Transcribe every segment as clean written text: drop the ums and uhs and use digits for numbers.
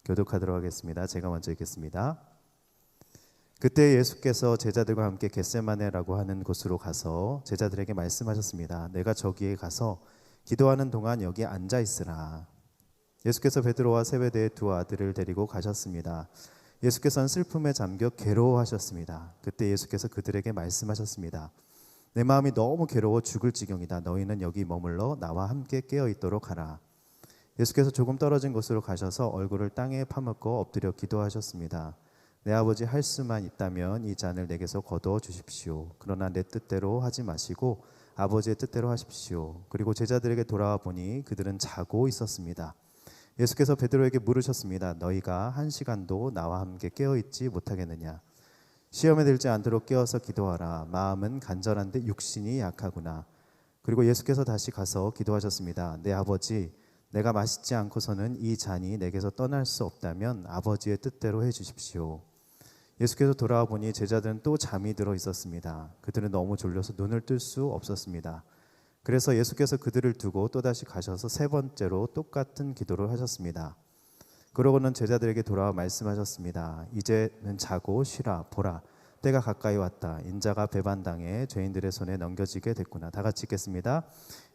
교독하도록 하겠습니다. 제가 먼저 읽겠습니다. 그때 예수께서 제자들과 함께 겟세마네라고 하는 곳으로 가서 제자들에게 말씀하셨습니다. 내가 저기에 가서 기도하는 동안 여기 앉아 있으라. 예수께서 베드로와 세베대의 두 아들을 데리고 가셨습니다. 예수께서는 슬픔에 잠겨 괴로워하셨습니다. 그때 예수께서 그들에게 말씀하셨습니다. 내 마음이 너무 괴로워 죽을 지경이다. 너희는 여기 머물러 나와 함께 깨어 있도록 하라. 예수께서 조금 떨어진 곳으로 가셔서 얼굴을 땅에 파묻고 엎드려 기도하셨습니다. 내 아버지, 할 수만 있다면 이 잔을 내게서 거두어 주십시오. 그러나 내 뜻대로 하지 마시고 아버지의 뜻대로 하십시오. 그리고 제자들에게 돌아와 보니 그들은 자고 있었습니다. 예수께서 베드로에게 물으셨습니다. 너희가 한 시간도 나와 함께 깨어 있지 못하겠느냐? 시험에 들지 않도록 깨어서 기도하라. 마음은 간절한데 육신이 약하구나. 그리고 예수께서 다시 가서 기도하셨습니다. 내 아버지, 내가 마시지 않고서는 이 잔이 내게서 떠날 수 없다면 아버지의 뜻대로 해 주십시오. 예수께서 돌아와 보니 제자들은 또 잠이 들어 있었습니다. 그들은 너무 졸려서 눈을 뜰 수 없었습니다. 그래서 예수께서 그들을 두고 또다시 가셔서 세 번째로 똑같은 기도를 하셨습니다. 그러고는 제자들에게 돌아와 말씀하셨습니다. 이제는 자고 쉬라. 보라, 때가 가까이 왔다. 인자가 배반당해 죄인들의 손에 넘겨지게 됐구나. 다 같이 읽겠습니다.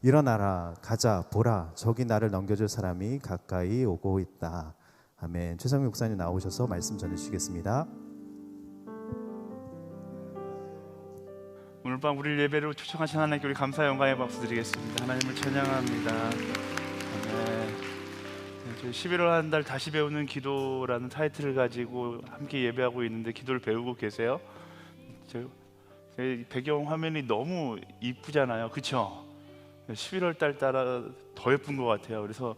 일어나라, 가자, 보라, 저기 나를 넘겨줄 사람이 가까이 오고 있다. 아멘. 최성민 목사님 나오셔서 말씀 전해주시겠습니다. 오늘 밤 우리 예배로 초청하신 하나님께 우리 감사 영광의 박수 드리겠습니다. 하나님을 찬양합니다. 아멘. 저희 11월 한 달 다시 배우는 기도라는 타이틀을 가지고 함께 예배하고 있는데 기도를 배우고 계세요? 저희 배경 화면이 너무 이쁘잖아요, 그렇죠? 11월 달 따라 더 예쁜 것 같아요. 그래서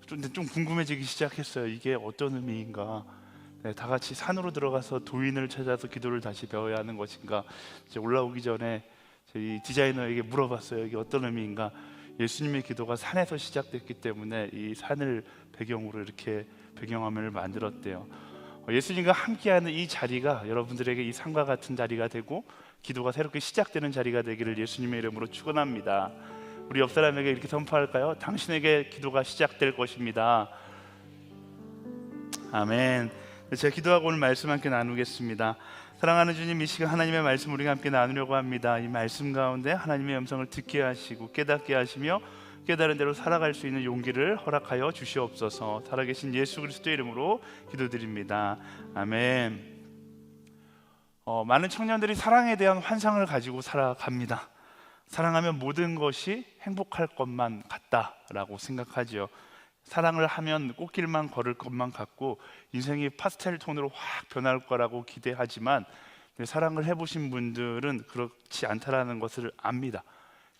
좀 궁금해지기 시작했어요. 이게 어떤 의미인가? 네, 다 같이 산으로 들어가서 도인을 찾아서 기도를 다시 배워야 하는 것인가? 이제 올라오기 전에 저희 디자이너에게 물어봤어요. 이게 어떤 의미인가? 예수님의 기도가 산에서 시작됐기 때문에 이 산을 배경으로 이렇게 배경화면을 만들었대요. 예수님과 함께하는 이 자리가 여러분들에게 이 산과 같은 자리가 되고 기도가 새롭게 시작되는 자리가 되기를 예수님의 이름으로 축원합니다. 우리 옆 사람에게 이렇게 선포할까요? 당신에게 기도가 시작될 것입니다. 아멘. 제가 기도하고 오늘 말씀 함께 나누겠습니다. 사랑하는 주님, 이 시간 하나님의 말씀 우리가 함께 나누려고 합니다. 이 말씀 가운데 하나님의 음성을 듣게 하시고 깨닫게 하시며 깨달은 대로 살아갈 수 있는 용기를 허락하여 주시옵소서. 살아계신 예수 그리스도의 이름으로 기도드립니다. 아멘. 많은 청년들이 사랑에 대한 환상을 가지고 살아갑니다. 사랑하면 모든 것이 행복할 것만 같다라고 생각하죠. 사랑을 하면 꽃길만 걸을 것만 같고 인생이 파스텔 톤으로 확 변할 거라고 기대하지만 사랑을 해보신 분들은 그렇지 않다라는 것을 압니다.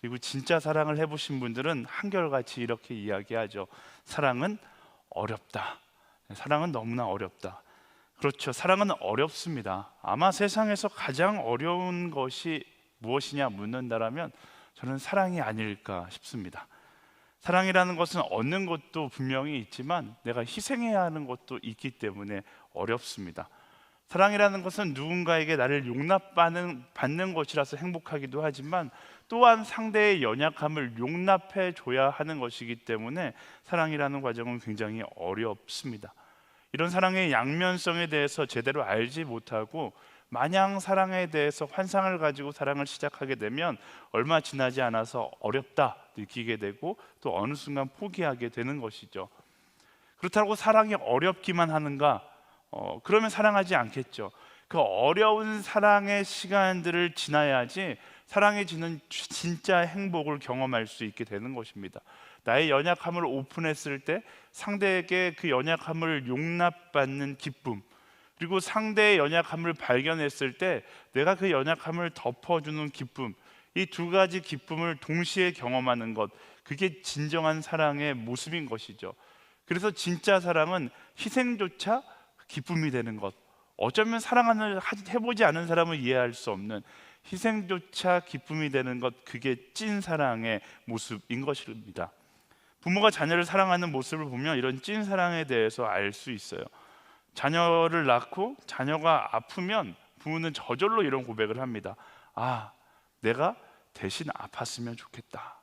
그리고 진짜 사랑을 해보신 분들은 한결같이 이렇게 이야기하죠. 사랑은 어렵다. 사랑은 너무나 어렵다. 그렇죠. 사랑은 어렵습니다. 아마 세상에서 가장 어려운 것이 무엇이냐 묻는다라면 저는 사랑이 아닐까 싶습니다. 사랑이라는 것은 얻는 것도 분명히 있지만 내가 희생해야 하는 것도 있기 때문에 어렵습니다. 사랑이라는 것은 누군가에게 나를 용납받는 것이라서 행복하기도 하지만 또한 상대의 연약함을 용납해 줘야 하는 것이기 때문에 사랑이라는 과정은 굉장히 어렵습니다. 이런 사랑의 양면성에 대해서 제대로 알지 못하고 마냥 사랑에 대해서 환상을 가지고 사랑을 시작하게 되면 얼마 지나지 않아서 어렵다 느끼게 되고 또 어느 순간 포기하게 되는 것이죠. 그렇다고 사랑이 어렵기만 하는가? 그러면 사랑하지 않겠죠. 그 어려운 사랑의 시간들을 지나야지 사랑이 주는 진짜 행복을 경험할 수 있게 되는 것입니다. 나의 연약함을 오픈했을 때 상대에게 그 연약함을 용납받는 기쁨, 그리고 상대의 연약함을 발견했을 때 내가 그 연약함을 덮어주는 기쁨, 이 두 가지 기쁨을 동시에 경험하는 것, 그게 진정한 사랑의 모습인 것이죠. 그래서 진짜 사랑은 희생조차 기쁨이 되는 것, 어쩌면 사랑을 해보지 않은 사람은 이해할 수 없는 희생조차 기쁨이 되는 것, 그게 찐 사랑의 모습인 것입니다. 부모가 자녀를 사랑하는 모습을 보면 이런 찐 사랑에 대해서 알 수 있어요. 자녀를 낳고 자녀가 아프면 부모는 저절로 이런 고백을 합니다. 아, 내가 대신 아팠으면 좋겠다.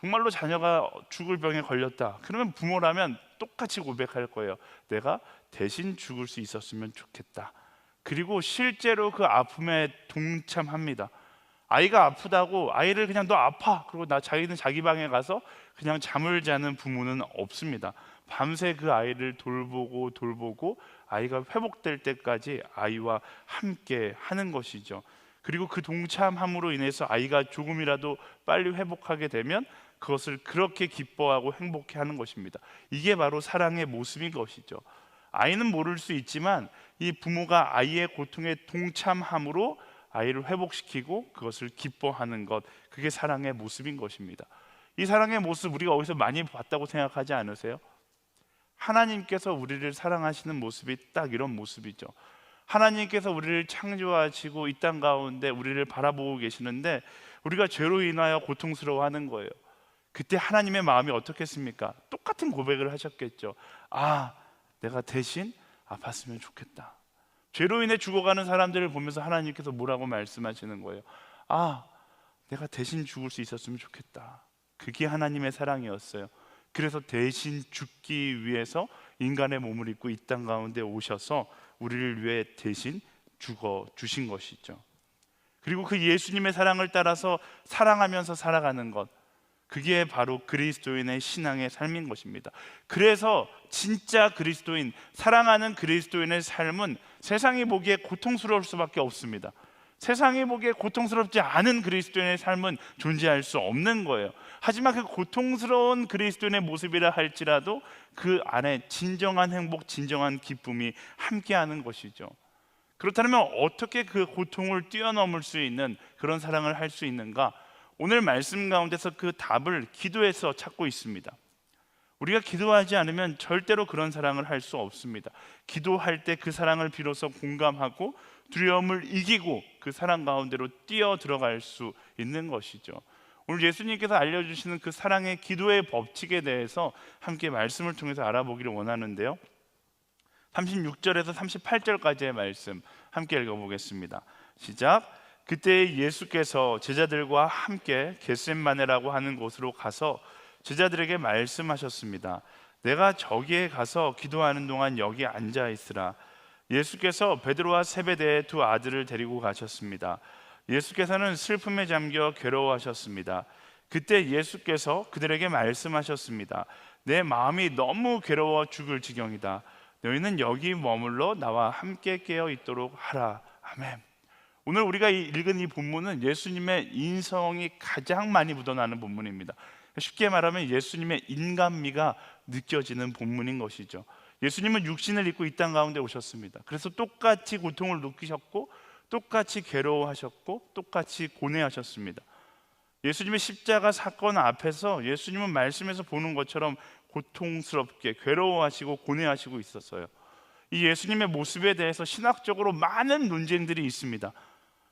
정말로 자녀가 죽을 병에 걸렸다. 그러면 부모라면 똑같이 고백할 거예요. 내가 대신 죽을 수 있었으면 좋겠다. 그리고 실제로 그 아픔에 동참합니다. 아이가 아프다고 아이를 그냥 너 아파, 그리고 자기는 자기 방에 가서 그냥 잠을 자는 부모는 없습니다. 밤새 그 아이를 돌보고 아이가 회복될 때까지 아이와 함께 하는 것이죠. 그리고 그 동참함으로 인해서 아이가 조금이라도 빨리 회복하게 되면 그것을 그렇게 기뻐하고 행복해하는 것입니다. 이게 바로 사랑의 모습인 것이죠. 아이는 모를 수 있지만 이 부모가 아이의 고통에 동참함으로 아이를 회복시키고 그것을 기뻐하는 것, 그게 사랑의 모습인 것입니다. 이 사랑의 모습 우리가 어디서 많이 봤다고 생각하지 않으세요? 하나님께서 우리를 사랑하시는 모습이 딱 이런 모습이죠. 하나님께서 우리를 창조하시고 이 땅 가운데 우리를 바라보고 계시는데 우리가 죄로 인하여 고통스러워하는 거예요. 그때 하나님의 마음이 어떻겠습니까? 똑같은 고백을 하셨겠죠. 아, 내가 대신 아팠으면 좋겠다. 죄로 인해 죽어가는 사람들을 보면서 하나님께서 뭐라고 말씀하시는 거예요? 아, 내가 대신 죽을 수 있었으면 좋겠다. 그게 하나님의 사랑이었어요. 그래서 대신 죽기 위해서 인간의 몸을 입고 이 땅 가운데 오셔서 우리를 위해 대신 죽어 주신 것이죠. 그리고 그 예수님의 사랑을 따라서 사랑하면서 살아가는 것, 그게 바로 그리스도인의 신앙의 삶인 것입니다. 그래서 진짜 그리스도인, 사랑하는 그리스도인의 삶은 세상이 보기에 고통스러울 수밖에 없습니다. 세상이 보기에 고통스럽지 않은 그리스도인의 삶은 존재할 수 없는 거예요. 하지만 그 고통스러운 그리스도인의 모습이라 할지라도 그 안에 진정한 행복, 진정한 기쁨이 함께하는 것이죠. 그렇다면 어떻게 그 고통을 뛰어넘을 수 있는 그런 사랑을 할 수 있는가? 오늘 말씀 가운데서 그 답을 기도에서 찾고 있습니다. 우리가 기도하지 않으면 절대로 그런 사랑을 할 수 없습니다. 기도할 때 그 사랑을 비로소 공감하고 두려움을 이기고 그 사랑 가운데로 뛰어 들어갈 수 있는 것이죠. 오늘 예수님께서 알려주시는 그 사랑의 기도의 법칙에 대해서 함께 말씀을 통해서 알아보기를 원하는데요, 36절에서 38절까지의 말씀 함께 읽어보겠습니다. 시작. 그때 예수께서 제자들과 함께 겟셋마네라고 하는 곳으로 가서 제자들에게 말씀하셨습니다. 내가 저기에 가서 기도하는 동안 여기 앉아 있으라. 예수께서 베드로와 세베대의 두 아들을 데리고 가셨습니다. 예수께서는 슬픔에 잠겨 괴로워하셨습니다. 그때 예수께서 그들에게 말씀하셨습니다. 내 마음이 너무 괴로워 죽을 지경이다. 너희는 여기 머물러 나와 함께 깨어 있도록 하라. 아멘. 오늘 우리가 읽은 이 본문은 예수님의 인성이 가장 많이 묻어나는 본문입니다. 쉽게 말하면 예수님의 인간미가 느껴지는 본문인 것이죠. 예수님은 육신을 입고 이 땅 가운데 오셨습니다. 그래서 똑같이 고통을 느끼셨고 똑같이 괴로워하셨고 똑같이 고뇌하셨습니다. 예수님의 십자가 사건 앞에서 예수님은 말씀에서 보는 것처럼 고통스럽게 괴로워하시고 고뇌하시고 있었어요. 이 예수님의 모습에 대해서 신학적으로 많은 논쟁들이 있습니다.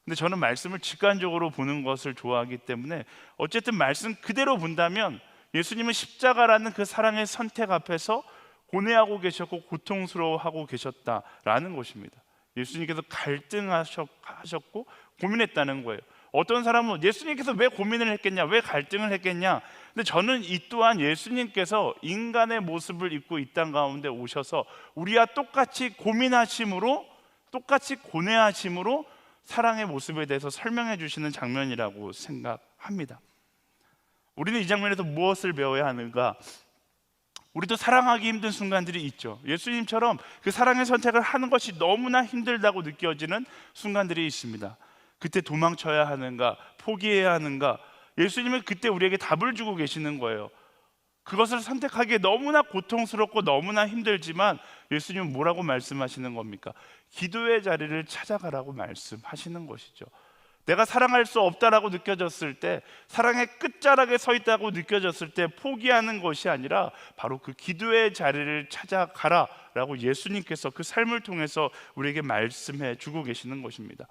근데 저는 말씀을 직관적으로 보는 것을 좋아하기 때문에 어쨌든 말씀 그대로 본다면 예수님은 십자가라는 그 사랑의 선택 앞에서 고뇌하고 계셨고 고통스러워하고 계셨다라는 것입니다. 예수님께서 갈등하셨고 고민했다는 거예요. 어떤 사람은 예수님께서 왜 고민을 했겠냐, 왜 갈등을 했겠냐. 근데 저는 이 또한 예수님께서 인간의 모습을 입고 이 땅 가운데 오셔서 우리와 똑같이 고민하심으로, 똑같이 고뇌하심으로 사랑의 모습에 대해서 설명해 주시는 장면이라고 생각합니다. 우리는 이 장면에서 무엇을 배워야 하는가? 우리도 사랑하기 힘든 순간들이 있죠. 예수님처럼 그 사랑의 선택을 하는 것이 너무나 힘들다고 느껴지는 순간들이 있습니다. 그때 도망쳐야 하는가, 포기해야 하는가? 예수님은 그때 우리에게 답을 주고 계시는 거예요. 그것을 선택하기에 너무나 고통스럽고 너무나 힘들지만 예수님은 뭐라고 말씀하시는 겁니까? 기도의 자리를 찾아가라고 말씀하시는 것이죠. 내가 사랑할 수 없다라고 느껴졌을 때, 사랑의 끝자락에 서 있다고 느껴졌을 때 포기하는 것이 아니라 바로 그 기도의 자리를 찾아가라라고 예수님께서 그 삶을 통해서 우리에게 말씀해 주고 계시는 것입니다.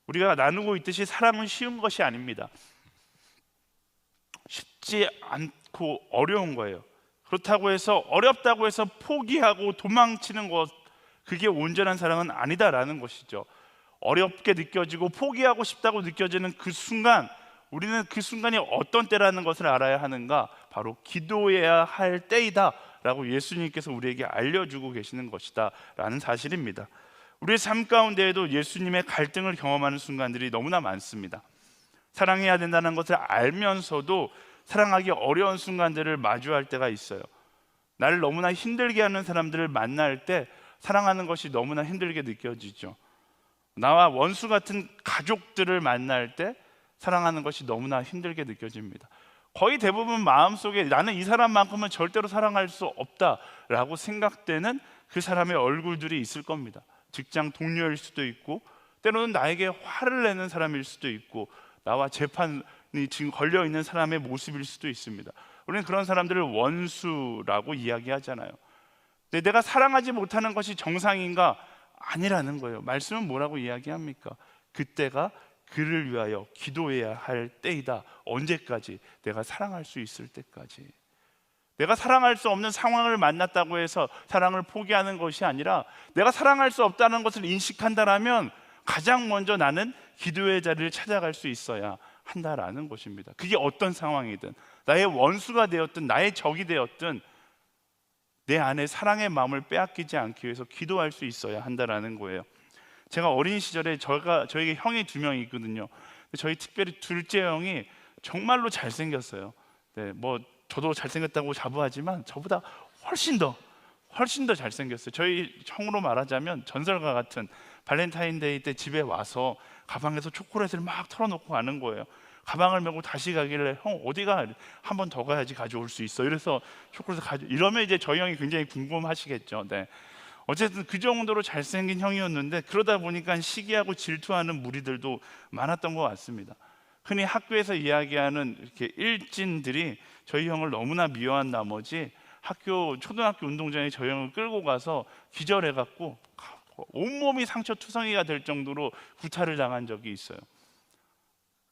우리가 나누고 있듯이 사랑은 쉬운 것이 아닙니다. 쉽지 않고 어려운 거예요. 그렇다고 해서 어렵다고 해서 포기하고 도망치는 것, 그게 온전한 사랑은 아니다라는 것이죠. 어렵게 느껴지고 포기하고 싶다고 느껴지는 그 순간 우리는 그 순간이 어떤 때라는 것을 알아야 하는가? 바로 기도해야 할 때이다 라고 예수님께서 우리에게 알려주고 계시는 것이다 라는 사실입니다. 우리의 삶 가운데에도 예수님의 갈등을 경험하는 순간들이 너무나 많습니다. 사랑해야 된다는 것을 알면서도 사랑하기 어려운 순간들을 마주할 때가 있어요. 나를 너무나 힘들게 하는 사람들을 만날 때 사랑하는 것이 너무나 힘들게 느껴지죠. 나와 원수 같은 가족들을 만날 때 사랑하는 것이 너무나 힘들게 느껴집니다. 거의 대부분 마음속에 나는 이 사람만큼은 절대로 사랑할 수 없다라고 생각되는 그 사람의 얼굴들이 있을 겁니다. 직장 동료일 수도 있고, 때로는 나에게 화를 내는 사람일 수도 있고, 나와 재판이 지금 걸려있는 사람의 모습일 수도 있습니다. 우리는 그런 사람들을 원수라고 이야기하잖아요. 근데 내가 사랑하지 못하는 것이 정상인가? 아니라는 거예요. 말씀은 뭐라고 이야기합니까? 그때가 그를 위하여 기도해야 할 때이다. 언제까지? 내가 사랑할 수 있을 때까지. 내가 사랑할 수 없는 상황을 만났다고 해서 사랑을 포기하는 것이 아니라, 내가 사랑할 수 없다는 것을 인식한다라면 가장 먼저 나는 기도의 자리를 찾아갈 수 있어야 한다라는 것입니다. 그게 어떤 상황이든, 나의 원수가 되었든 나의 적이 되었든 내 안에 사랑의 마음을 빼앗기지 않기 위해서 기도할 수 있어야 한다라는 거예요. 제가 어린 시절에 저에게 형이 2명이 있거든요. 저희 특별히 둘째 형이 정말로 잘생겼어요. 네, 뭐 저도 잘생겼다고 자부하지만 저보다 훨씬 더 잘생겼어요. 저희 형으로 말하자면 전설과 같은, 발렌타인데이 때 집에 와서 가방에서 초콜릿을 막 털어놓고 가는 거예요. 가방을 메고 다시 가길래 형 어디가? 한 번 더 가야지 가져올 수 있어. 이래서 초콜릿을 이러면 이제 저희 형이 굉장히 궁금하시겠죠. 네. 어쨌든 그 정도로 잘생긴 형이었는데, 그러다 보니까 시기하고 질투하는 무리들도 많았던 것 같습니다. 흔히 학교에서 이야기하는 이렇게 일진들이 저희 형을 너무나 미워한 나머지 초등학교 운동장에 저희 형을 끌고 가서 기절해갖고 온몸이 상처투성이가 될 정도로 구타를 당한 적이 있어요.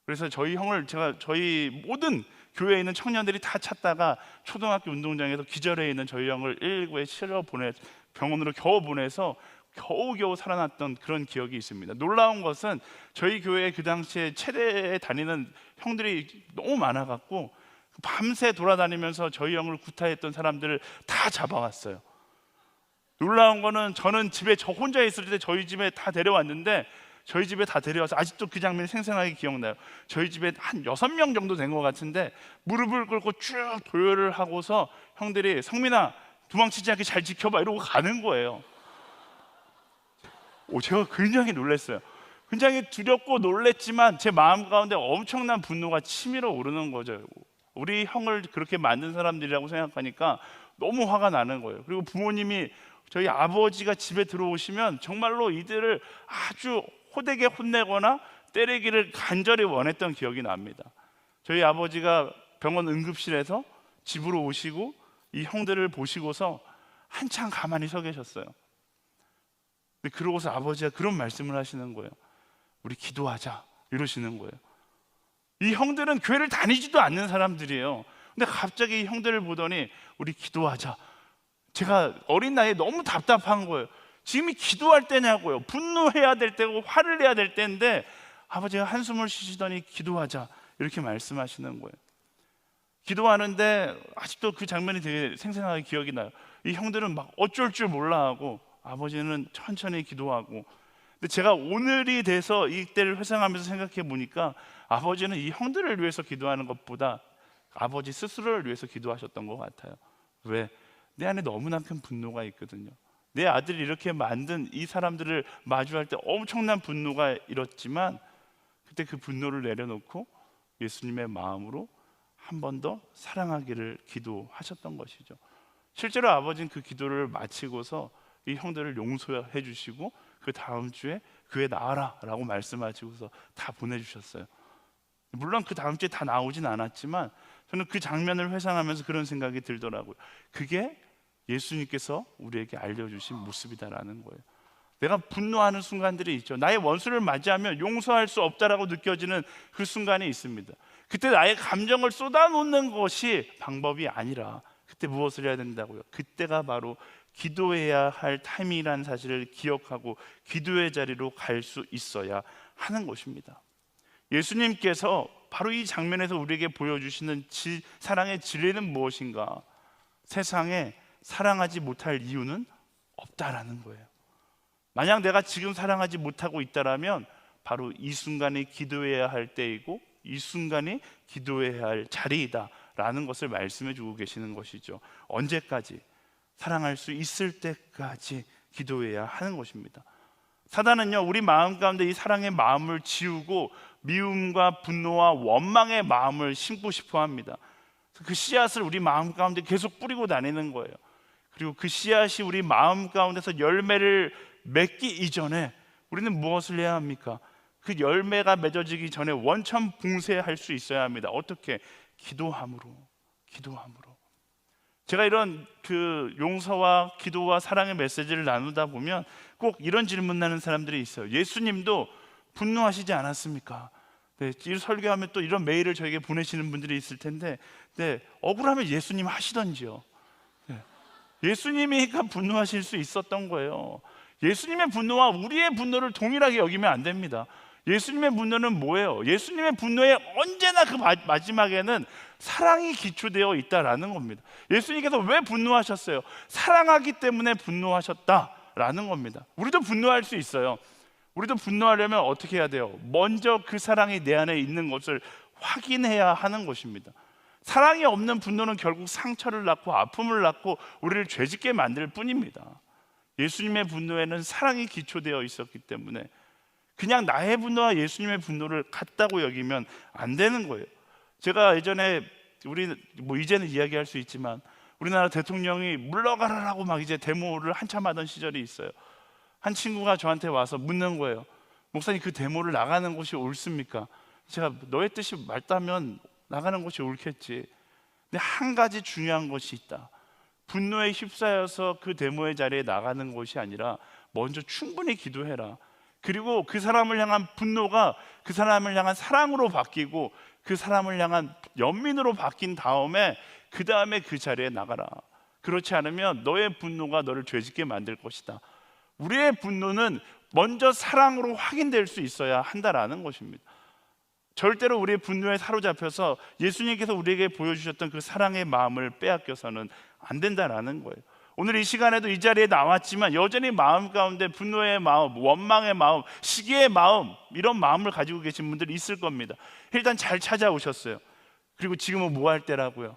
그래서 저희 모든 교회에 있는 청년들이 다 찾다가 초등학교 운동장에서 기절해 있는 저희 형을 119에 병원으로 겨우 보내서 겨우겨우 살아났던 그런 기억이 있습니다. 놀라운 것은 저희 교회에 그 당시에 체대에 다니는 형들이 너무 많아갖고 밤새 돌아다니면서 저희 형을 구타했던 사람들을 다 잡아왔어요. 놀라운 거는 저는 집에 저 혼자 있을 때 저희 집에 다 데려왔는데, 저희 집에 다 데려와서 아직도 그 장면이 생생하게 기억나요. 저희 집에 한 6명 정도 된 것 같은데 무릎을 꿇고 쭉 도열을 하고서 형들이 성민아 도망치지 않게 잘 지켜봐 이러고 가는 거예요. 제가 굉장히 놀랐어요. 굉장히 두렵고 놀랬지만 제 마음 가운데 엄청난 분노가 치밀어 오르는 거죠. 우리 형을 그렇게 만든 사람들이라고 생각하니까 너무 화가 나는 거예요. 그리고 부모님이, 저희 아버지가 집에 들어오시면 정말로 이들을 아주 호되게 혼내거나 때리기를 간절히 원했던 기억이 납니다. 저희 아버지가 병원 응급실에서 집으로 오시고 이 형들을 보시고서 한참 가만히 서 계셨어요. 근데 그러고서 아버지가 그런 말씀을 하시는 거예요. 우리 기도하자 이러시는 거예요. 이 형들은 교회를 다니지도 않는 사람들이에요. 근데 갑자기 이 형들을 보더니 우리 기도하자. 제가 어린 나이에 너무 답답한 거예요. 지금이 기도할 때냐고요. 분노해야 될 때고 화를 내야 될 때인데 아버지가 한숨을 쉬시더니 기도하자 이렇게 말씀하시는 거예요. 기도하는데 아직도 그 장면이 되게 생생하게 기억이 나요. 이 형들은 막 어쩔 줄 몰라 하고 아버지는 천천히 기도하고. 근데 제가 오늘이 돼서 이때를 회상하면서 생각해 보니까 아버지는 이 형들을 위해서 기도하는 것보다 아버지 스스로를 위해서 기도하셨던 것 같아요. 왜? 내 안에 너무나 큰 분노가 있거든요. 내 아들이 이렇게 만든 이 사람들을 마주할 때 엄청난 분노가 일었지만 그때 그 분노를 내려놓고 예수님의 마음으로 한 번 더 사랑하기를 기도하셨던 것이죠. 실제로 아버지는 그 기도를 마치고서 이 형들을 용서해 주시고 그 다음 주에 교회 나와라 라고 말씀하시고서 다 보내주셨어요. 물론 그 다음 주에 다 나오진 않았지만 저는 그 장면을 회상하면서 그런 생각이 들더라고요. 그게 예수님께서 우리에게 알려주신 모습이다라는 거예요. 내가 분노하는 순간들이 있죠. 나의 원수를 맞이하면 용서할 수 없다라고 느껴지는 그 순간이 있습니다. 그때 나의 감정을 쏟아놓는 것이 방법이 아니라 그때 무엇을 해야 된다고요? 그때가 바로 기도해야 할 타임이라는 사실을 기억하고 기도의 자리로 갈 수 있어야 하는 것입니다. 예수님께서 바로 이 장면에서 우리에게 보여주시는 사랑의 진리는 무엇인가? 세상에 사랑하지 못할 이유는 없다라는 거예요. 만약 내가 지금 사랑하지 못하고 있다라면 바로 이 순간이 기도해야 할 때이고 이 순간이 기도해야 할 자리이다라는 것을 말씀해 주고 계시는 것이죠. 언제까지? 사랑할 수 있을 때까지 기도해야 하는 것입니다. 사단은요, 우리 마음 가운데 이 사랑의 마음을 지우고 미움과 분노와 원망의 마음을 심고 싶어 합니다. 그 씨앗을 우리 마음 가운데 계속 뿌리고 다니는 거예요. 그리고 그 씨앗이 우리 마음 가운데서 열매를 맺기 이전에 우리는 무엇을 해야 합니까? 그 열매가 맺어지기 전에 원천봉쇄할 수 있어야 합니다. 어떻게? 기도함으로. 제가 이런 용서와 기도와 사랑의 메시지를 나누다 보면 꼭 이런 질문하는 사람들이 있어요. 예수님도 분노하시지 않았습니까? 네, 이 설교하면 또 이런 메일을 저에게 보내시는 분들이 있을 텐데, 네, 억울하면 예수님 하시던지요. 네, 예수님이니까 분노하실 수 있었던 거예요. 예수님의 분노와 우리의 분노를 동일하게 여기면 안 됩니다. 예수님의 분노는 뭐예요? 예수님의 분노에 언제나 그 마지막에는 사랑이 기초되어 있다라는 겁니다. 예수님께서 왜 분노하셨어요? 사랑하기 때문에 분노하셨다라는 겁니다. 우리도 분노할 수 있어요. 우리도 분노하려면 어떻게 해야 돼요? 먼저 그 사랑이 내 안에 있는 것을 확인해야 하는 것입니다. 사랑이 없는 분노는 결국 상처를 낳고 아픔을 낳고 우리를 죄짓게 만들 뿐입니다. 예수님의 분노에는 사랑이 기초되어 있었기 때문에 그냥 나의 분노와 예수님의 분노를 같다고 여기면 안 되는 거예요. 제가 예전에 이제는 이야기할 수 있지만 우리나라 대통령이 물러가라라고 막 이제 데모를 한참 하던 시절이 있어요. 한 친구가 저한테 와서 묻는 거예요. 목사님, 그 데모를 나가는 것이 옳습니까? 제가 너의 뜻이 맞다면 나가는 것이 옳겠지. 근데 한 가지 중요한 것이 있다. 분노에 휩싸여서 그 데모의 자리에 나가는 것이 아니라 먼저 충분히 기도해라. 그리고 그 사람을 향한 분노가 그 사람을 향한 사랑으로 바뀌고 그 사람을 향한 연민으로 바뀐 다음에 그 다음에 그 자리에 나가라. 그렇지 않으면 너의 분노가 너를 죄짓게 만들 것이다. 우리의 분노는 먼저 사랑으로 확인될 수 있어야 한다라는 것입니다. 절대로 우리의 분노에 사로잡혀서 예수님께서 우리에게 보여주셨던 그 사랑의 마음을 빼앗겨서는 안 된다라는 거예요. 오늘 이 시간에도 이 자리에 나왔지만 여전히 마음 가운데 분노의 마음, 원망의 마음, 시기의 마음, 이런 마음을 가지고 계신 분들이 있을 겁니다. 일단 잘 찾아오셨어요. 그리고 지금은 뭐 할 때라고요?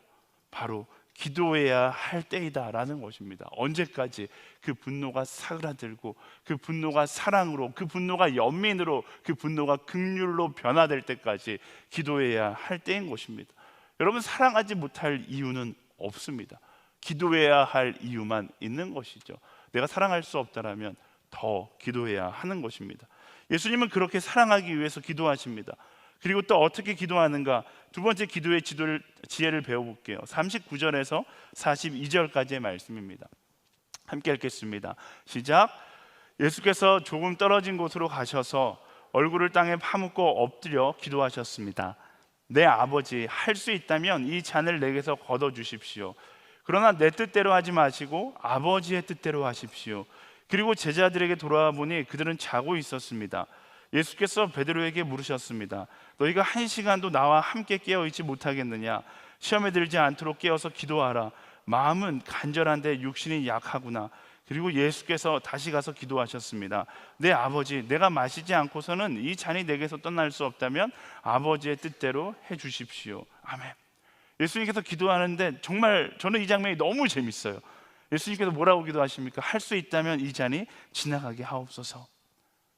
바로 기도해야 할 때이다라는 것입니다. 언제까지? 그 분노가 사그라들고 그 분노가 사랑으로, 그 분노가 연민으로, 그 분노가 긍휼로 변화될 때까지 기도해야 할 때인 것입니다. 여러분, 사랑하지 못할 이유는 없습니다. 기도해야 할 이유만 있는 것이죠. 내가 사랑할 수 없다라면 더 기도해야 하는 것입니다. 예수님은 그렇게 사랑하기 위해서 기도하십니다. 그리고 또 어떻게 기도하는가? 두 번째 기도의 지혜를 배워볼게요. 39절에서 42절까지의 말씀입니다. 함께 읽겠습니다. 시작. 예수께서 조금 떨어진 곳으로 가셔서 얼굴을 땅에 파묻고 엎드려 기도하셨습니다. 내 아버지, 할 수 있다면 이 잔을 내게서 걷어주십시오. 그러나 내 뜻대로 하지 마시고 아버지의 뜻대로 하십시오. 그리고 제자들에게 돌아와 보니 그들은 자고 있었습니다. 예수께서 베드로에게 물으셨습니다. 너희가 1시간도 나와 함께 깨어있지 못하겠느냐? 시험에 들지 않도록 깨어서 기도하라. 마음은 간절한데 육신이 약하구나. 그리고 예수께서 다시 가서 기도하셨습니다. 내 아버지, 내가 마시지 않고서는 이 잔이 내게서 떠날 수 없다면 아버지의 뜻대로 해주십시오. 아멘. 예수님께서 기도하는데 정말 저는 이 장면이 너무 재밌어요. 예수님께서 뭐라고 기도하십니까? 할 수 있다면 이 잔이 지나가게 하옵소서.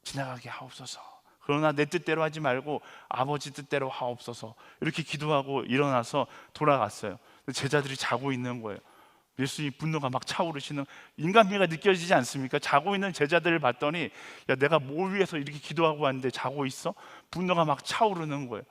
지나가게 하옵소서. 그러나 내 뜻대로 하지 말고 아버지 뜻대로 하옵소서. 이렇게 기도하고 일어나서 돌아갔어요. 제자들이 자고 있는 거예요. 예수님 분노가 막 차오르시는, 인간미가 느껴지지 않습니까? 자고 있는 제자들을 봤더니, 야, 내가 뭐 위해서 이렇게 기도하고 왔는데 자고 있어? 분노가 막 차오르는 거예요.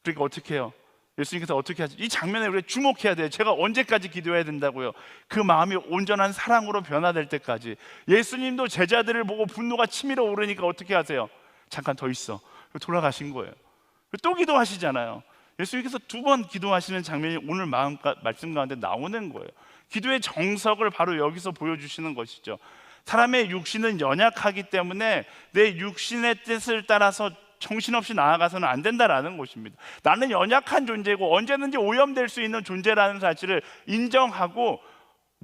그러니까 어떻게 해요? 예수님께서 어떻게 하죠? 이 장면에 우리가 주목해야 돼요. 제가 언제까지 기도해야 된다고요? 그 마음이 온전한 사랑으로 변화될 때까지. 예수님도 제자들을 보고 분노가 치밀어 오르니까 어떻게 하세요? 잠깐 더 있어. 돌아가신 거예요. 또 기도하시잖아요. 예수님께서 2번 기도하시는 장면이 오늘 말씀 가운데 나오는 거예요. 기도의 정석을 바로 여기서 보여주시는 것이죠. 사람의 육신은 연약하기 때문에 내 육신의 뜻을 따라서 정신없이 나아가서는 안 된다라는 것입니다. 나는 연약한 존재고 언제든지 오염될 수 있는 존재라는 사실을 인정하고,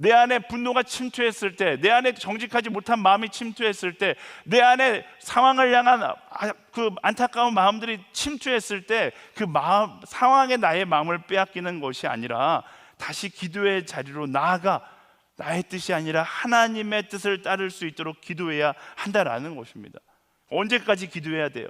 내 안에 분노가 침투했을 때, 내 안에 정직하지 못한 마음이 침투했을 때, 내 안에 상황을 향한 그 안타까운 마음들이 침투했을 때, 그 마음, 상황에 나의 마음을 빼앗기는 것이 아니라 다시 기도의 자리로 나아가 나의 뜻이 아니라 하나님의 뜻을 따를 수 있도록 기도해야 한다라는 것입니다. 언제까지 기도해야 돼요?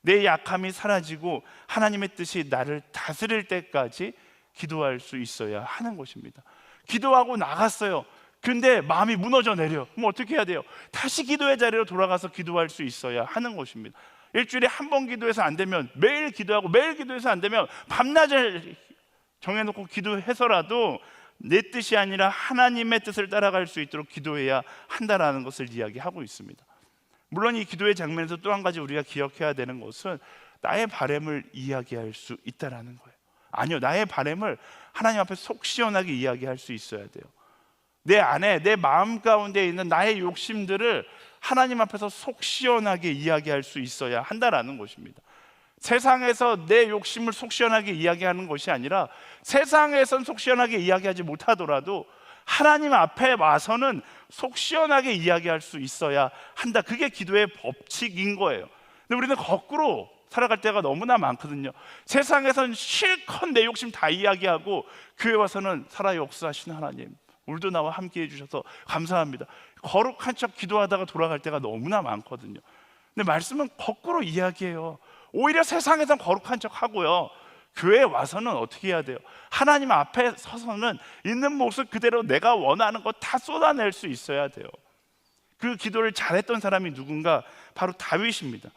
내 약함이 사라지고 하나님의 뜻이 나를 다스릴 때까지 기도할 수 있어야 하는 것입니다. 기도하고 나갔어요. 근데 마음이 무너져 내려. 그럼 어떻게 해야 돼요? 다시 기도의 자리로 돌아가서 기도할 수 있어야 하는 것입니다. 일주일에 한 번 기도해서 안 되면 매일 기도하고, 매일 기도해서 안 되면 밤낮을 정해놓고 기도해서라도 내 뜻이 아니라 하나님의 뜻을 따라갈 수 있도록 기도해야 한다라는 것을 이야기하고 있습니다. 물론 이 기도의 장면에서 또 한 가지 우리가 기억해야 되는 것은 나의 바램을 이야기할 수 있다라는 거예요. 아니요, 나의 바램을 하나님 앞에 속 시원하게 이야기할 수 있어야 돼요. 내 안에, 내 마음 가운데 있는 나의 욕심들을 하나님 앞에서 속 시원하게 이야기할 수 있어야 한다라는 것입니다. 세상에서 내 욕심을 속 시원하게 이야기하는 것이 아니라, 세상에선 속 시원하게 이야기하지 못하더라도 하나님 앞에 와서는 속 시원하게 이야기할 수 있어야 한다. 그게 기도의 법칙인 거예요. 근데 우리는 거꾸로 살아갈 때가 너무나 많거든요. 세상에선 실컷 내 욕심 다 이야기하고, 교회 와서는 살아 역사하시는 하나님, 오늘도 나와 함께 해주셔서 감사합니다, 거룩한 척 기도하다가 돌아갈 때가 너무나 많거든요. 근데 말씀은 거꾸로 이야기해요. 오히려 세상에선 거룩한 척 하고요, 교회에 와서는 어떻게 해야 돼요? 하나님 앞에 서서는 있는 모습 그대로 내가 원하는 거 다 쏟아낼 수 있어야 돼요. 그 기도를 잘했던 사람이 누군가? 바로 다윗입니다.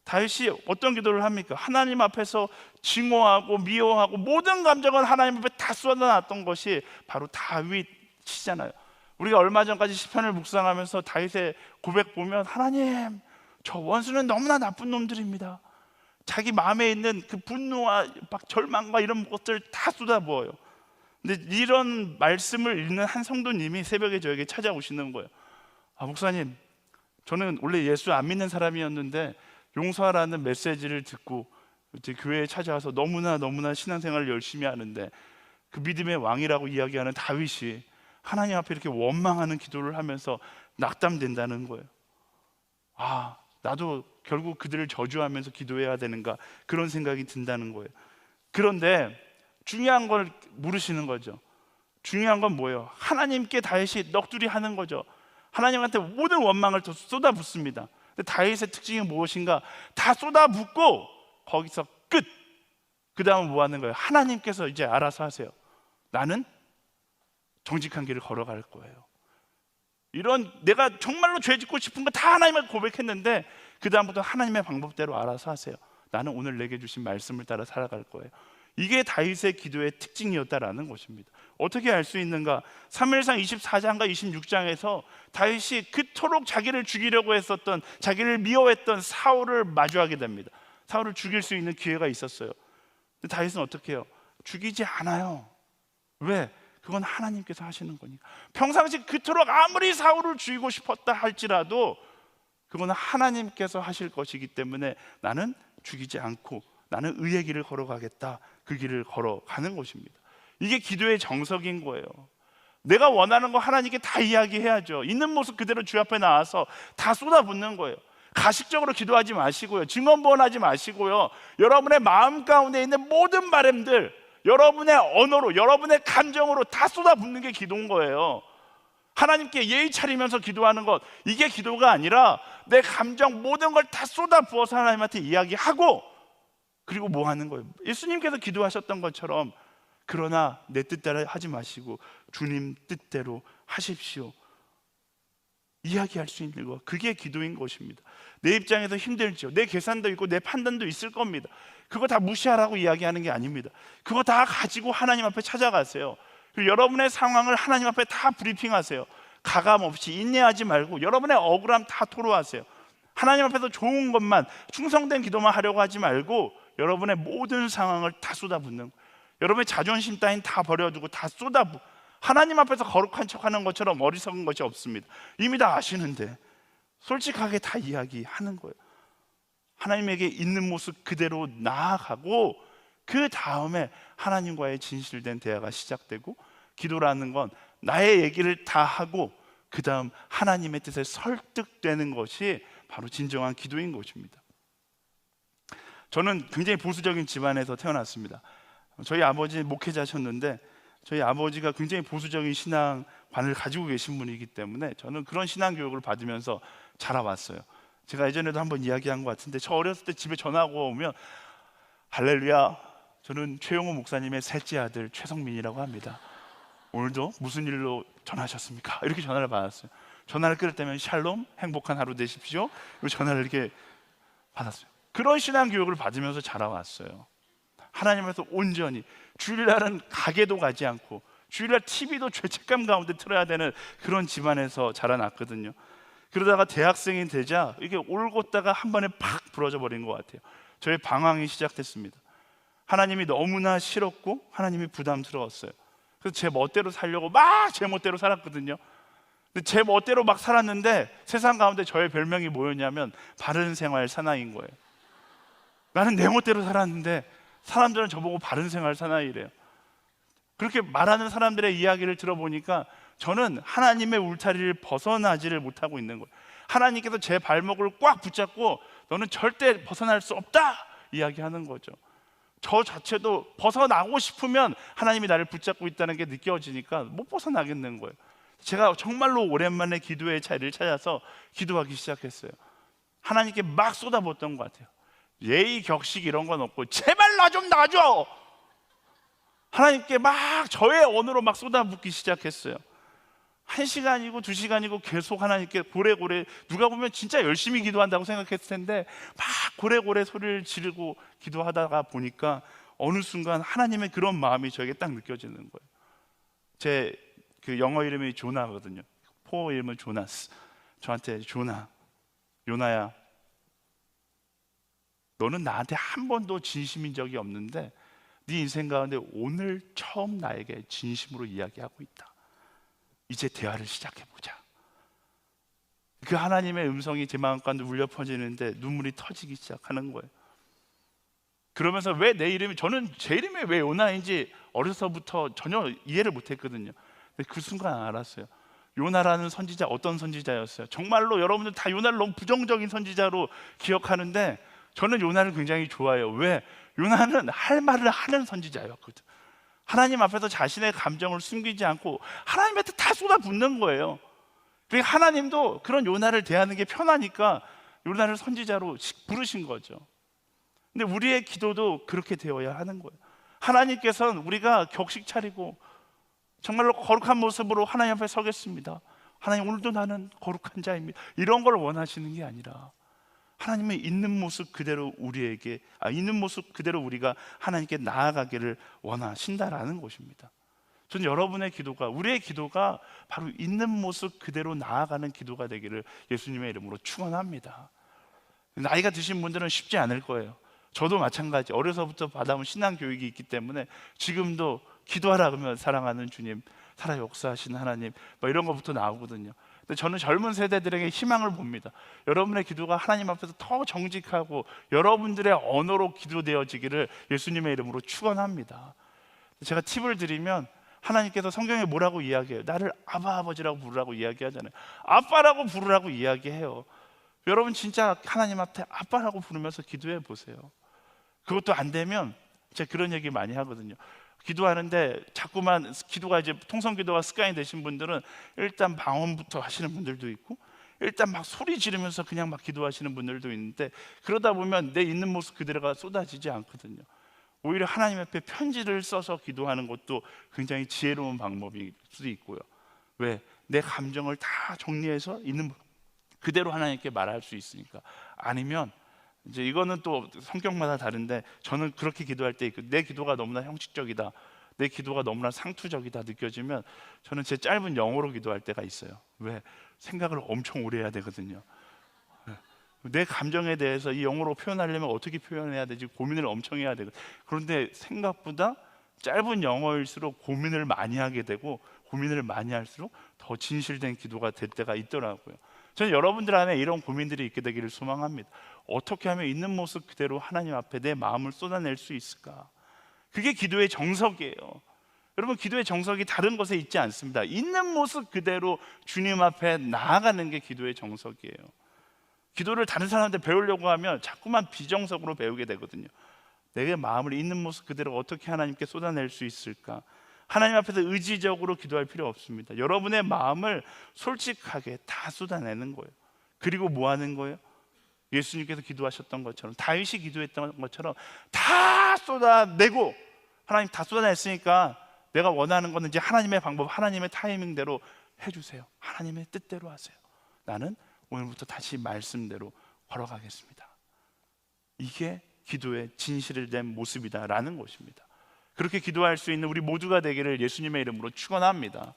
다윗이 어떤 기도를 합니까? 하나님 앞에서 증오하고 미워하고 모든 감정을 하나님 앞에 다 쏟아놨던 것이 바로 다윗이잖아요. 우리가 얼마 전까지 시편을 묵상하면서 다윗의 고백 보면, 하나님, 저 원수는 너무나 나쁜 놈들입니다. 자기 마음에 있는 그 분노와 막 절망과 이런 것들 다 쏟아부어요. 근데 이런 말씀을 읽는 한 성도님이 새벽에 저에게 찾아오시는 거예요. 목사님, 저는 원래 예수 안 믿는 사람이었는데 용서하라는 메시지를 듣고 이제 교회에 찾아와서 너무나 신앙생활을 열심히 하는데, 그 믿음의 왕이라고 이야기하는 다윗이 하나님 앞에 이렇게 원망하는 기도를 하면서 낙담된다는 거예요. 나도 결국 그들을 저주하면서 기도해야 되는가, 그런 생각이 든다는 거예요. 그런데 중요한 걸 물으시는 거죠. 중요한 건 뭐예요? 하나님께 다윗이 넋두리 하는 거죠. 하나님한테 모든 원망을 더 쏟아붓습니다. 근데 다윗의 특징이 무엇인가? 다 쏟아붓고 거기서 끝. 그 다음은 뭐 하는 거예요? 하나님께서 이제 알아서 하세요. 나는 정직한 길을 걸어갈 거예요. 이런 내가 정말로 죄 짓고 싶은 거 다 하나님한테 고백했는데, 그 다음부터 하나님의 방법대로 알아서 하세요. 나는 오늘 내게 주신 말씀을 따라 살아갈 거예요. 이게 다윗의 기도의 특징이었다라는 것입니다. 어떻게 알 수 있는가? 사무엘상 24장과 26장에서 다윗이 그토록 자기를 죽이려고 했었던, 자기를 미워했던 사울을 마주하게 됩니다. 사울을 죽일 수 있는 기회가 있었어요. 근데 다윗은 어떻게 해요? 죽이지 않아요. 왜? 그건 하나님께서 하시는 거니까. 평상시 그토록 아무리 사울을 죽이고 싶었다 할지라도 그건 하나님께서 하실 것이기 때문에 나는 죽이지 않고 나는 의의 길을 걸어가겠다. 그 길을 걸어가는 것입니다. 이게 기도의 정석인 거예요. 내가 원하는 거 하나님께 다 이야기해야죠. 있는 모습 그대로 주 앞에 나와서 다 쏟아붓는 거예요. 가식적으로 기도하지 마시고요, 증언부언하지 마시고요, 여러분의 마음 가운데 있는 모든 바람들, 여러분의 언어로, 여러분의 감정으로 다 쏟아붓는 게 기도인 거예요. 하나님께 예의 차리면서 기도하는 것, 이게 기도가 아니라 내 감정 모든 걸 다 쏟아부어서 하나님한테 이야기하고, 그리고 뭐 하는 거예요? 예수님께서 기도하셨던 것처럼, 그러나 내 뜻대로 하지 마시고 주님 뜻대로 하십시오. 이야기할 수 있는 것, 그게 기도인 것입니다. 내 입장에서 힘들죠. 내 계산도 있고 내 판단도 있을 겁니다. 그거 다 무시하라고 이야기하는 게 아닙니다. 그거 다 가지고 하나님 앞에 찾아가세요. 그리고 여러분의 상황을 하나님 앞에 다 브리핑하세요. 가감 없이, 인내하지 말고 여러분의 억울함 다 토로하세요. 하나님 앞에서 좋은 것만, 충성된 기도만 하려고 하지 말고 여러분의 모든 상황을 다 쏟아붓는 거예요. 여러분의 자존심 따윈 다 버려두고 다 하나님 앞에서 거룩한 척하는 것처럼 어리석은 것이 없습니다. 이미 다 아시는데 솔직하게 다 이야기하는 거예요. 하나님에게 있는 모습 그대로 나아가고 그 다음에 하나님과의 진실된 대화가 시작되고, 기도라는 건 나의 얘기를 다 하고 그 다음 하나님의 뜻에 설득되는 것이 바로 진정한 기도인 것입니다. 저는 굉장히 보수적인 집안에서 태어났습니다. 저희 아버지 목회자셨는데 저희 아버지가 굉장히 보수적인 신앙관을 가지고 계신 분이기 때문에 저는 그런 신앙 교육을 받으면서 자라왔어요. 제가 예전에도 한번 이야기한 것 같은데, 저 어렸을 때 집에 전화가 오면 할렐루야, 저는 최용호 목사님의 셋째 아들 최성민이라고 합니다. 오늘도 무슨 일로 전화하셨습니까? 이렇게 전화를 받았어요. 전화를 끊을 때면 샬롬, 행복한 하루 되십시오. 전화를 이렇게 받았어요. 그런 신앙 교육을 받으면서 자라왔어요. 하나님께서 온전히, 주일날은 가게도 가지 않고 주일날 TV도 죄책감 가운데 틀어야 되는 그런 집안에서 자라났거든요. 그러다가 대학생이 되자 이게 올곧다가 한 번에 팍 부러져 버린 것 같아요. 저의 방황이 시작됐습니다. 하나님이 너무나 싫었고 하나님이 부담스러웠어요. 그래서 제 멋대로 살려고 막 제 멋대로 살았거든요. 근데 제 멋대로 막 살았는데 세상 가운데 저의 별명이 뭐였냐면 바른 생활 사나이인 거예요. 나는 내 멋대로 살았는데 사람들은 저보고 바른 생활 사나이래요. 그렇게 말하는 사람들의 이야기를 들어보니까 저는 하나님의 울타리를 벗어나지를 못하고 있는 거예요. 하나님께서 제 발목을 꽉 붙잡고 너는 절대 벗어날 수 없다 이야기하는 거죠. 저 자체도 벗어나고 싶으면 하나님이 나를 붙잡고 있다는 게 느껴지니까 못 벗어나겠는 거예요. 제가 정말로 오랜만에 기도의 자리를 찾아서 기도하기 시작했어요. 하나님께 막 쏟아붓던 것 같아요. 예의 격식 이런 건 없고 제발 나 좀 놔줘. 하나님께 막 저의 언어로 막 쏟아붓기 시작했어요. 1시간이고 2시간이고 계속 하나님께 고래고래, 누가 보면 진짜 열심히 기도한다고 생각했을 텐데 막 고래고래 소리를 지르고 기도하다가 보니까 어느 순간 하나님의 그런 마음이 저에게 딱 느껴지는 거예요. 제 그 영어 이름이 조나거든요. 포 이름은 조나스. 저한테 요나야, 너는 나한테 한 번도 진심인 적이 없는데 네 인생 가운데 오늘 처음 나에게 진심으로 이야기하고 있다. 이제 대화를 시작해보자. 그 하나님의 음성이 제 마음 가운데 울려 퍼지는데 눈물이 터지기 시작하는 거예요. 그러면서 왜 내 이름이, 저는 제 이름이 왜 요나인지 어려서부터 전혀 이해를 못했거든요. 근데 그 순간 알았어요. 요나라는 선지자 어떤 선지자였어요? 정말로 여러분들 다 요나를 너무 부정적인 선지자로 기억하는데 저는 요나를 굉장히 좋아해요. 왜? 요나는 할 말을 하는 선지자였거든. 하나님 앞에서 자신의 감정을 숨기지 않고 하나님한테 다 쏟아붓는 거예요. 그러니까 하나님도 그런 요나를 대하는 게 편하니까 요나를 선지자로 부르신 거죠. 근데 우리의 기도도 그렇게 되어야 하는 거예요. 하나님께서는 우리가 격식 차리고 정말로 거룩한 모습으로 하나님 앞에 서겠습니다. 하나님, 오늘도 나는 거룩한 자입니다. 이런 걸 원하시는 게 아니라 하나님의 있는 모습 그대로 있는 모습 그대로 우리가 하나님께 나아가기를 원하신다라는 것입니다. 저는 여러분의 기도가, 우리의 기도가 바로 있는 모습 그대로 나아가는 기도가 되기를 예수님의 이름으로 축원합니다. 나이가 드신 분들은 쉽지 않을 거예요. 저도 마찬가지. 어려서부터 받아온 신앙 교육이 있기 때문에 지금도 기도하라 그러면 사랑하는 주님, 살아 역사하시는 하나님, 이런 것부터 나오거든요. 근데 저는 젊은 세대들에게 희망을 봅니다. 여러분의 기도가 하나님 앞에서 더 정직하고 여러분들의 언어로 기도되어지기를 예수님의 이름으로 축원합니다. 제가 팁을 드리면, 하나님께서 성경에 뭐라고 이야기해요? 나를 아바 아버지라고 부르라고 이야기하잖아요. 아빠라고 부르라고 이야기해요. 여러분 진짜 하나님 앞에 아빠라고 부르면서 기도해 보세요. 그것도 안 되면 제가 그런 얘기 많이 하거든요. 기도하는데 자꾸만 기도가 이제 통성기도가 습관이 되신 분들은 일단 방언부터 하시는 분들도 있고 일단 막 소리 지르면서 그냥 막 기도하시는 분들도 있는데, 그러다 보면 내 있는 모습 그대로가 쏟아지지 않거든요. 오히려 하나님 앞에 편지를 써서 기도하는 것도 굉장히 지혜로운 방법일 수도 있고요. 왜? 내 감정을 다 정리해서 있는 그대로 하나님께 말할 수 있으니까. 아니면 이제 이거는 또 성격마다 다른데, 저는 그렇게 기도할 때 내 기도가 너무나 형식적이다, 내 기도가 너무나 상투적이다 느껴지면 저는 제 짧은 영어로 기도할 때가 있어요. 왜? 생각을 엄청 오래 해야 되거든요. 내 감정에 대해서 이 영어로 표현하려면 어떻게 표현해야 되지 고민을 엄청 해야 되거든요. 그런데 생각보다 짧은 영어일수록 고민을 많이 하게 되고 고민을 많이 할수록 더 진실된 기도가 될 때가 있더라고요. 저는 여러분들 안에 이런 고민들이 있게 되기를 소망합니다. 어떻게 하면 있는 모습 그대로 하나님 앞에 내 마음을 쏟아낼 수 있을까? 그게 기도의 정석이에요. 여러분, 기도의 정석이 다른 것에 있지 않습니다. 있는 모습 그대로 주님 앞에 나아가는 게 기도의 정석이에요. 기도를 다른 사람한테 배우려고 하면 자꾸만 비정석으로 배우게 되거든요. 내 마음을 있는 모습 그대로 어떻게 하나님께 쏟아낼 수 있을까? 하나님 앞에서 의지적으로 기도할 필요 없습니다. 여러분의 마음을 솔직하게 다 쏟아내는 거예요. 그리고 뭐 하는 거예요? 예수님께서 기도하셨던 것처럼, 다윗이 기도했던 것처럼 다 쏟아내고, 하나님 다 쏟아냈으니까 내가 원하는 거는 이제 하나님의 방법, 하나님의 타이밍대로 해주세요. 하나님의 뜻대로 하세요. 나는 오늘부터 다시 말씀대로 걸어가겠습니다. 이게 기도의 진실된 모습이다라는 것입니다. 그렇게 기도할 수 있는 우리 모두가 되기를 예수님의 이름으로 축원합니다.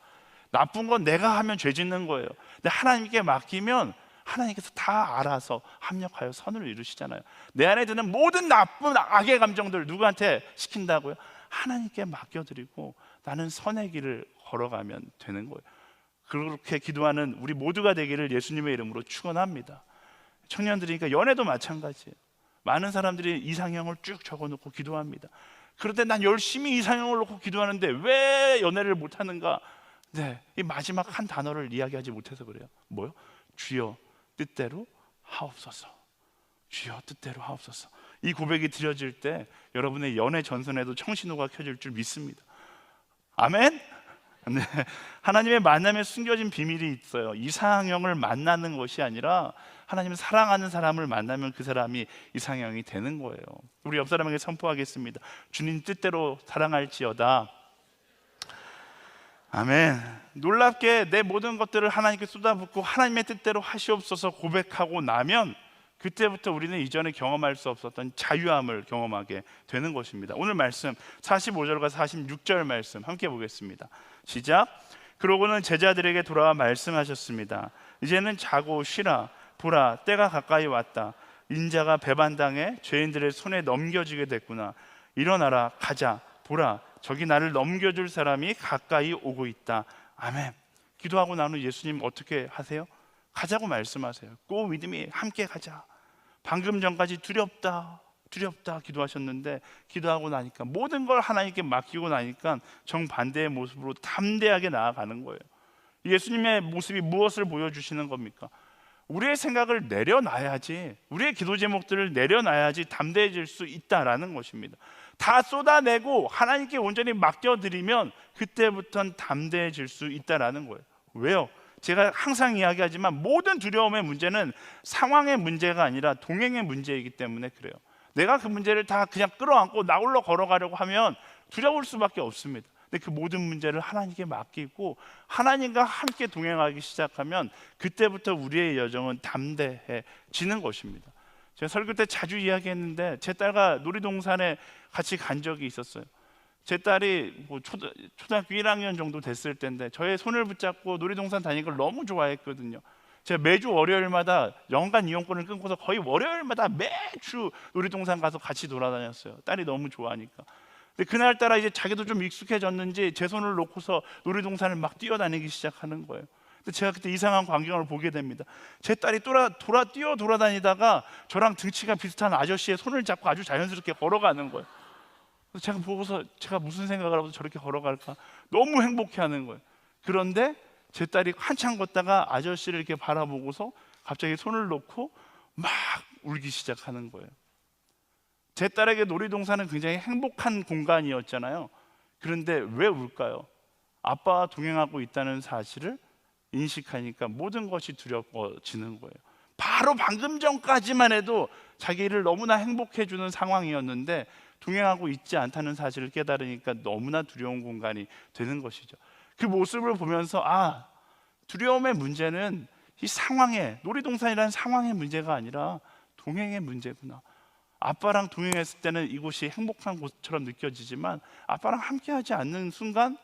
나쁜 건 내가 하면 죄 짓는 거예요. 근데 하나님께 맡기면 하나님께서 다 알아서 합력하여 선을 이루시잖아요. 내 안에 드는 모든 나쁜 악의 감정들 누구한테 시킨다고요? 하나님께 맡겨드리고 나는 선의 길을 걸어가면 되는 거예요. 그렇게 기도하는 우리 모두가 되기를 예수님의 이름으로 축원합니다. 청년들이니까 연애도 마찬가지예요. 많은 사람들이 이상형을 쭉 적어놓고 기도합니다. 그런데 난 열심히 이상형을 놓고 기도하는데 왜 연애를 못하는가? 네, 이 마지막 한 단어를 이야기하지 못해서 그래요. 뭐요? 주여 뜻대로 하옵소서. 주여 뜻대로 하옵소서. 이 고백이 드려질 때 여러분의 연애 전선에도 청신호가 켜질 줄 믿습니다. 아멘? 네, 하나님의 만남에 숨겨진 비밀이 있어요. 이상형을 만나는 것이 아니라 하나님을 사랑하는 사람을 만나면 그 사람이 이상형이 되는 거예요. 우리 옆 사람에게 선포하겠습니다. 주님 뜻대로 사랑할지어다. 아멘. 놀랍게 내 모든 것들을 하나님께 쏟아붓고 하나님의 뜻대로 하시옵소서 고백하고 나면 그때부터 우리는 이전에 경험할 수 없었던 자유함을 경험하게 되는 것입니다. 오늘 말씀 45절과 46절 말씀 함께 보겠습니다. 시작. 그러고는 제자들에게 돌아와 말씀하셨습니다. 이제는 자고 쉬라. 보라, 때가 가까이 왔다. 인자가 배반당해 죄인들의 손에 넘겨지게 됐구나. 일어나라, 가자. 보라, 저기 나를 넘겨줄 사람이 가까이 오고 있다. 아멘. 기도하고 난 후 예수님 어떻게 하세요? 가자고 말씀하세요. Go with me, 함께 가자. 방금 전까지 두렵다 기도하셨는데 기도하고 나니까 모든 걸 하나님께 맡기고 나니까 정반대의 모습으로 담대하게 나아가는 거예요. 예수님의 모습이 무엇을 보여주시는 겁니까? 우리의 생각을 내려놔야지, 우리의 기도 제목들을 내려놔야지 담대해질 수 있다라는 것입니다. 다 쏟아내고 하나님께 온전히 맡겨드리면 그때부터는 담대해질 수 있다라는 거예요. 왜요? 제가 항상 이야기하지만 모든 두려움의 문제는 상황의 문제가 아니라 동행의 문제이기 때문에 그래요. 내가 그 문제를 다 그냥 끌어안고 나홀로 걸어가려고 하면 두려울 수밖에 없습니다. 근데 그 모든 문제를 하나님께 맡기고 하나님과 함께 동행하기 시작하면 그때부터 우리의 여정은 담대해지는 것입니다. 제가 설교 때 자주 이야기했는데 제 딸과 놀이동산에 같이 간 적이 있었어요. 제 딸이 초등학교 1학년 정도 됐을 때인데 저의 손을 붙잡고 놀이동산 다니는 걸 너무 좋아했거든요. 제가 매주 월요일마다 연간 이용권을 끊고서 거의 월요일마다 매주 놀이동산 가서 같이 돌아다녔어요. 딸이 너무 좋아하니까. 근데 그날따라 이제 자기도 좀 익숙해졌는지 제 손을 놓고서 놀이동산을 막 뛰어다니기 시작하는 거예요. 근데 제가 그때 이상한 광경을 보게 됩니다. 제 딸이 돌아다니다가 저랑 등치가 비슷한 아저씨의 손을 잡고 아주 자연스럽게 걸어가는 거예요. 그래서 제가 보고서 제가 무슨 생각을 하고 저렇게 걸어갈까 너무 행복해하는 거예요. 그런데 제 딸이 한참 걷다가 아저씨를 이렇게 바라보고서 갑자기 손을 놓고 막 울기 시작하는 거예요. 제 딸에게 놀이동산은 굉장히 행복한 공간이었잖아요. 그런데 왜 울까요? 아빠와 동행하고 있다는 사실을 인식하니까 모든 것이 두려워지는 거예요. 바로 방금 전까지만 해도 자기를 너무나 행복해 주는 상황이었는데 동행하고 있지 않다는 사실을 깨달으니까 너무나 두려운 공간이 되는 것이죠. 그 모습을 보면서 두려움의 문제는 이 상황의, 놀이동산이라는 상황의 문제가 아니라 동행의 문제구나. 아빠랑 동행했을 때는 이곳이 행복한 곳처럼 느껴지지만 아빠랑 함께하지 않는 순간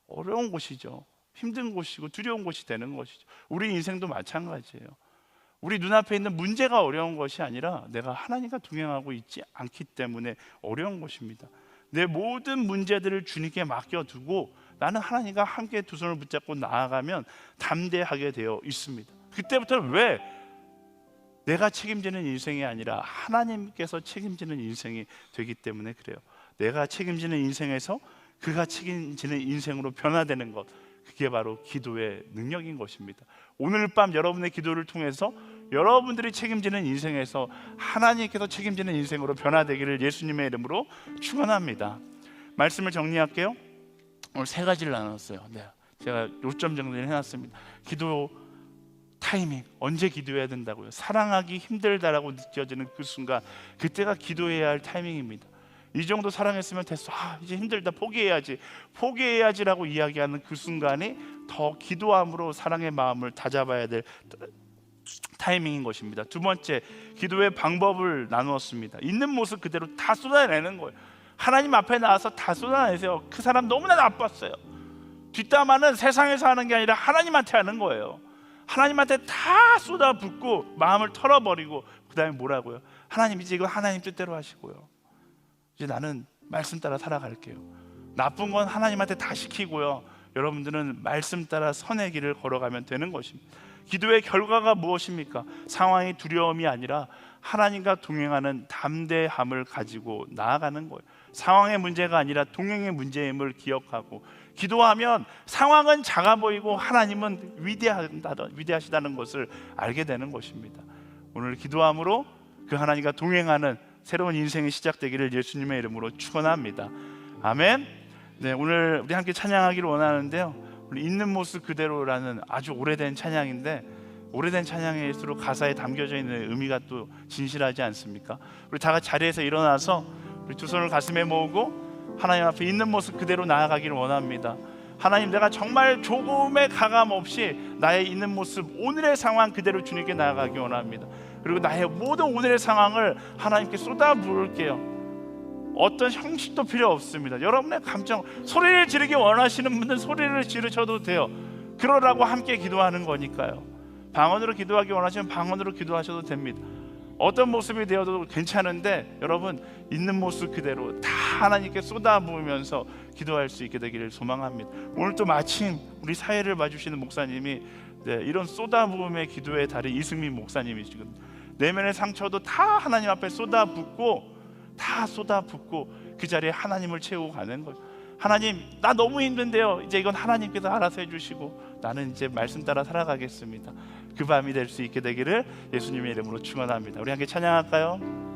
어려운 곳이죠. 힘든 곳이고 두려운 곳이 되는 것이죠. 우리 인생도 마찬가지예요. 우리 눈앞에 있는 문제가 어려운 것이 아니라 내가 하나님과 동행하고 있지 않기 때문에 어려운 것입니다. 내 모든 문제들을 주님께 맡겨두고 나는 하나님과 함께 두 손을 붙잡고 나아가면 담대하게 되어 있습니다. 그때부터는 왜 내가 책임지는 인생이 아니라 하나님께서 책임지는 인생이 되기 때문에 그래요. 내가 책임지는 인생에서 그가 책임지는 인생으로 변화되는 것, 그게 바로 기도의 능력인 것입니다. 오늘 밤 여러분의 기도를 통해서 여러분들이 책임지는 인생에서 하나님께서 책임지는 인생으로 변화되기를 예수님의 이름으로 축원합니다. 말씀을 정리할게요. 오늘 세 가지를 나눴어요. 제가 요점 정리를 해놨습니다. 기도 타이밍, 언제 기도해야 된다고요? 사랑하기 힘들다라고 느껴지는 그 순간, 그때가 기도해야 할 타이밍입니다. 이 정도 사랑했으면 됐어, 이제 힘들다, 포기해야지라고 이야기하는 그 순간이 더 기도함으로 사랑의 마음을 다잡아야 될 타이밍인 것입니다. 두 번째, 기도의 방법을 나누었습니다. 있는 모습 그대로 다 쏟아내는 거예요. 하나님 앞에 나와서 다 쏟아내세요. 그 사람 너무나 나빴어요. 뒷담화는 세상에서 하는 게 아니라 하나님한테 하는 거예요. 하나님한테 다 쏟아붓고 마음을 털어버리고, 그 다음에 뭐라고요? 하나님, 이제 이거 하나님 뜻대로 하시고요, 이제 나는 말씀 따라 살아갈게요. 나쁜 건 하나님한테 다 시키고요, 여러분들은 말씀 따라 선의 길을 걸어가면 되는 것입니다. 기도의 결과가 무엇입니까? 상황이 두려움이 아니라 하나님과 동행하는 담대함을 가지고 나아가는 거예요. 상황의 문제가 아니라 동행의 문제임을 기억하고, 기도하면 상황은 작아 보이고 하나님은 위대하시다는 것을 알게 되는 것입니다. 오늘 기도함으로 그 하나님과 동행하는 새로운 인생이 시작되기를 예수님의 이름으로 축원합니다. 아멘. 네, 오늘 우리 함께 찬양하기를 원하는데요, 우리 있는 모습 그대로라는 아주 오래된 찬양인데, 오래된 찬양일수록 가사에 담겨져 있는 의미가 또 진실하지 않습니까? 우리 다 같이 자리에서 일어나서 우리 두 손을 가슴에 모으고 하나님 앞에 있는 모습 그대로 나아가기를 원합니다. 하나님, 내가 정말 조금의 가감 없이 나의 있는 모습, 오늘의 상황 그대로 주님께 나아가기 원합니다. 그리고 나의 모든 오늘의 상황을 하나님께 쏟아부을게요. 어떤 형식도 필요 없습니다. 여러분의 감정, 소리를 지르기 원하시는 분들 소리를 지르셔도 돼요. 그러라고 함께 기도하는 거니까요. 방언으로 기도하기 원하시면 방언으로 기도하셔도 됩니다. 어떤 모습이 되어도 괜찮은데, 여러분 있는 모습 그대로 다 하나님께 쏟아부으면서 기도할 수 있게 되기를 소망합니다. 오늘 또 마침 우리 사회를 봐주시는 목사님이 이런 쏟아부음의 기도의 달인 이승민 목사님이시거든요. 내면의 상처도 다 하나님 앞에 쏟아붓고 그 자리에 하나님을 채우고 가는 거예요. 하나님, 나 너무 힘든데요, 이제 이건 하나님께서 알아서 해주시고 나는 이제 말씀 따라 살아가겠습니다. 그 밤이 될 수 있게 되기를 예수님의 이름으로 축원합니다. 우리 함께 찬양할까요?